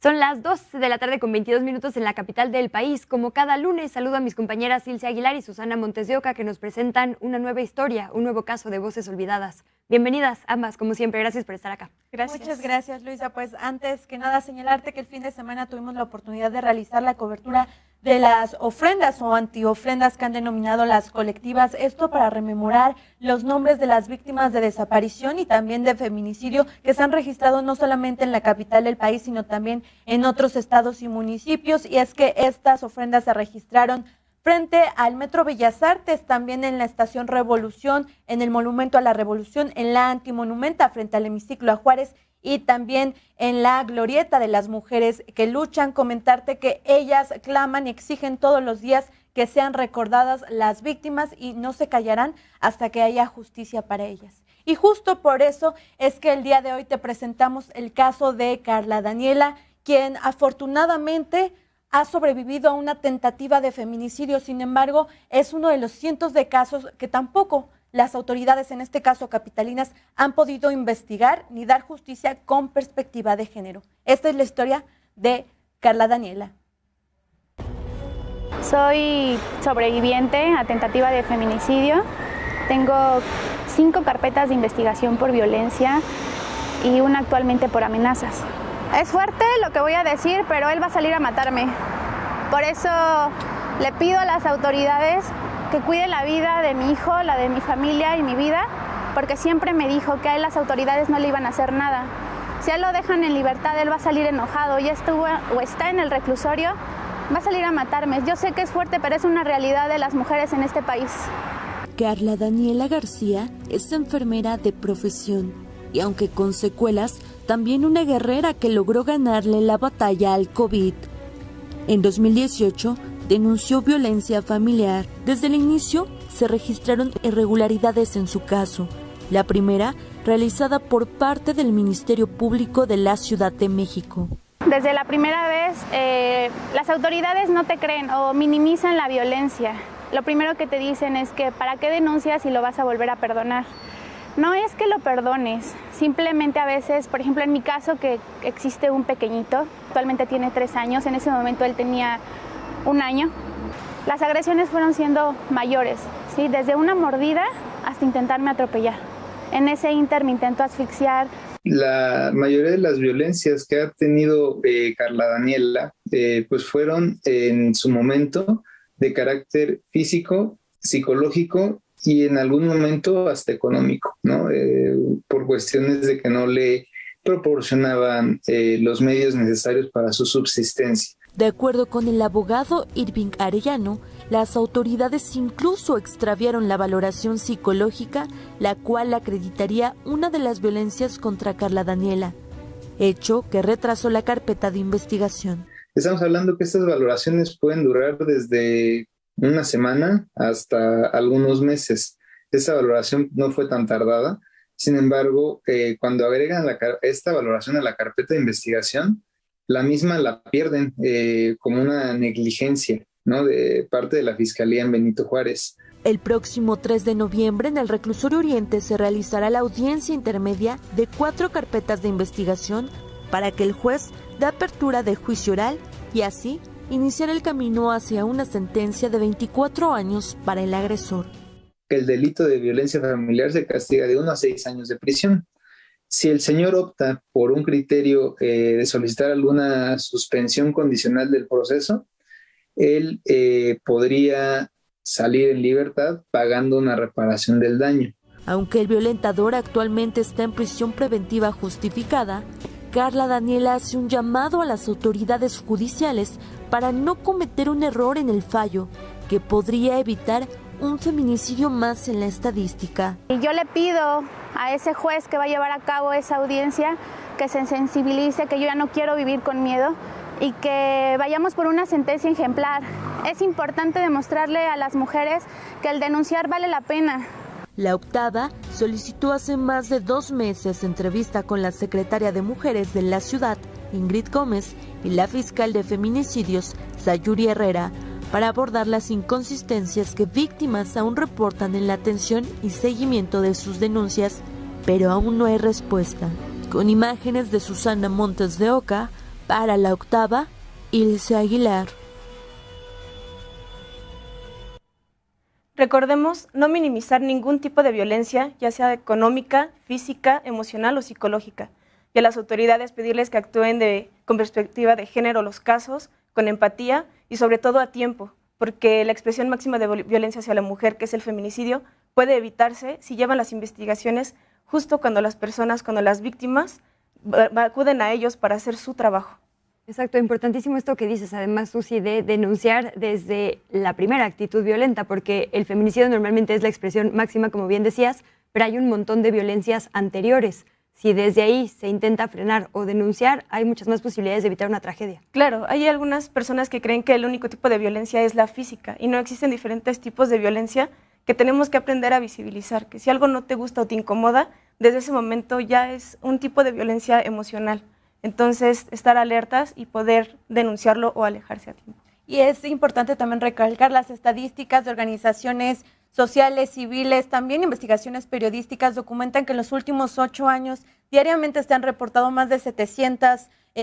Son las 2 de la tarde con 22 minutos en la capital del país. Como cada lunes, saludo a mis compañeras Ilse Aguilar y Susana Montes de Oca, que nos presentan una nueva historia, un nuevo caso de voces olvidadas. Bienvenidas ambas, como siempre. Gracias por estar acá. Gracias. Muchas gracias, Luisa. Pues antes que nada, señalarte que el fin de semana tuvimos la oportunidad de realizar la cobertura de las ofrendas o antiofrendas que han denominado las colectivas, esto para rememorar los nombres de las víctimas de desaparición y también de feminicidio que se han registrado no solamente en la capital del país, sino también en otros estados y municipios, y es que estas ofrendas se registraron frente al Metro Bellas Artes, también en la Estación Revolución, en el Monumento a la Revolución, en la Antimonumenta frente al Hemiciclo a Juárez, y también en la Glorieta de las Mujeres que Luchan. Comentarte que ellas claman y exigen todos los días que sean recordadas las víctimas y no se callarán hasta que haya justicia para ellas. Y justo por eso es que el día de hoy te presentamos el caso de Carla Daniela, quien afortunadamente ha sobrevivido a una tentativa de feminicidio. Sin embargo, es uno de los cientos de casos que tampoco las autoridades, en este caso capitalinas, han podido investigar ni dar justicia con perspectiva de género. Esta es la historia de Carla Daniela. Soy sobreviviente a tentativa de feminicidio. Tengo 5 carpetas de investigación por violencia y una actualmente por amenazas. Es fuerte lo que voy a decir, pero él va a salir a matarme. Por eso le pido a las autoridades que cuide la vida de mi hijo, la de mi familia y mi vida, porque siempre me dijo que a él las autoridades no le iban a hacer nada. Si a él lo dejan en libertad, él va a salir enojado, ya estuvo o está en el reclusorio, va a salir a matarme. Yo sé que es fuerte, pero es una realidad de las mujeres en este país. Carla Daniela García es enfermera de profesión y, aunque con secuelas, también una guerrera que logró ganarle la batalla al COVID. En 2018, denunció violencia familiar. Desde el inicio se registraron irregularidades en su caso. La primera, realizada por parte del Ministerio Público de la Ciudad de México. Desde la primera vez, las autoridades no te creen o minimizan la violencia. Lo primero que te dicen es que ¿para qué denuncias si lo vas a volver a perdonar? No es que lo perdones, simplemente a veces, por ejemplo en mi caso, que existe un pequeñito, actualmente tiene 3 años, en ese momento él tenía 1 año. Las agresiones fueron siendo mayores, ¿sí? Desde una mordida hasta intentarme atropellar. En ese inter me intentó asfixiar. La mayoría de las violencias que ha tenido Carla Daniela pues fueron en su momento de carácter físico, psicológico y en algún momento hasta económico, ¿no? Por cuestiones de que no le proporcionaban los medios necesarios para su subsistencia. De acuerdo con el abogado Irving Arellano, las autoridades incluso extraviaron la valoración psicológica, la cual acreditaría una de las violencias contra Carla Daniela, hecho que retrasó la carpeta de investigación. Estamos hablando que estas valoraciones pueden durar desde una semana hasta algunos meses. Esta valoración no fue tan tardada. Sin embargo, cuando agregan esta valoración a la carpeta de investigación, la misma la pierden como una negligencia, ¿no?, de parte de la Fiscalía en Benito Juárez. El próximo 3 de noviembre en el Reclusorio Oriente se realizará la audiencia intermedia de 4 carpetas de investigación para que el juez dé apertura de juicio oral y así iniciar el camino hacia una sentencia de 24 años para el agresor. El delito de violencia familiar se castiga de 1 a 6 años de prisión. Si el señor opta por un criterio de solicitar alguna suspensión condicional del proceso, él podría salir en libertad pagando una reparación del daño. Aunque el violentador actualmente está en prisión preventiva justificada, Carla Daniela hace un llamado a las autoridades judiciales para no cometer un error en el fallo que podría evitar un feminicidio más en la estadística. Y yo le pido a ese juez que va a llevar a cabo esa audiencia que se sensibilice, que yo ya no quiero vivir con miedo y que vayamos por una sentencia ejemplar. Es importante demostrarle a las mujeres que el denunciar vale la pena. La octava solicitó hace más de 2 meses entrevista con la secretaria de Mujeres de la ciudad, Ingrid Gómez, y la fiscal de feminicidios, Sayuri Herrera, para abordar las inconsistencias que víctimas aún reportan en la atención y seguimiento de sus denuncias, pero aún no hay respuesta. Con imágenes de Susana Montes de Oca, Para La Octava, Ilse Aguilar. Recordemos no minimizar ningún tipo de violencia, ya sea económica, física, emocional o psicológica, y a las autoridades pedirles que actúen con perspectiva de género los casos, con empatía y sobre todo a tiempo, porque la expresión máxima de violencia hacia la mujer, que es el feminicidio, puede evitarse si llevan las investigaciones justo cuando las víctimas acuden a ellos para hacer su trabajo. Exacto, importantísimo esto que dices, además, Susi, de denunciar desde la primera actitud violenta, porque el feminicidio normalmente es la expresión máxima, como bien decías, pero hay un montón de violencias anteriores. Si desde ahí se intenta frenar o denunciar, hay muchas más posibilidades de evitar una tragedia. Claro, hay algunas personas que creen que el único tipo de violencia es la física y no existen diferentes tipos de violencia que tenemos que aprender a visibilizar, que si algo no te gusta o te incomoda, desde ese momento ya es un tipo de violencia emocional. Entonces, estar alertas y poder denunciarlo o alejarse a tiempo. Y es importante también recalcar las estadísticas de organizaciones sociales, civiles, también investigaciones periodísticas documentan que en los últimos 8 años diariamente se han reportado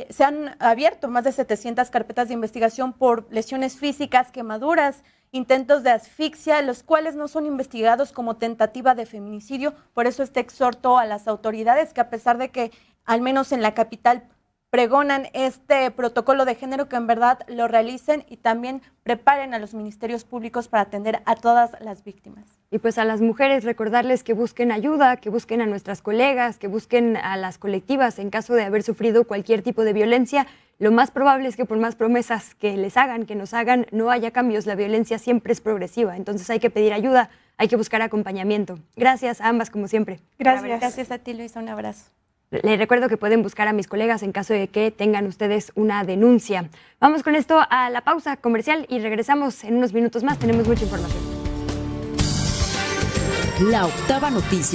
se han abierto más de 700 carpetas de investigación por lesiones físicas, quemaduras, intentos de asfixia, los cuales no son investigados como tentativa de feminicidio. Por eso este exhorto a las autoridades que, a pesar de que al menos en la capital pregonan este protocolo de género, que en verdad lo realicen y también preparen a los ministerios públicos para atender a todas las víctimas. Y pues a las mujeres recordarles que busquen ayuda, que busquen a nuestras colegas, que busquen a las colectivas en caso de haber sufrido cualquier tipo de violencia. Lo más probable es que por más promesas que les hagan, que nos hagan, no haya cambios. La violencia siempre es progresiva, entonces hay que pedir ayuda, hay que buscar acompañamiento. Gracias a ambas, como siempre. Gracias. Gracias a ti, Luisa, un abrazo. Les recuerdo que pueden buscar a mis colegas en caso de que tengan ustedes una denuncia. Vamos con esto a la pausa comercial y regresamos en unos minutos más. Tenemos mucha información. La Octava Noticia.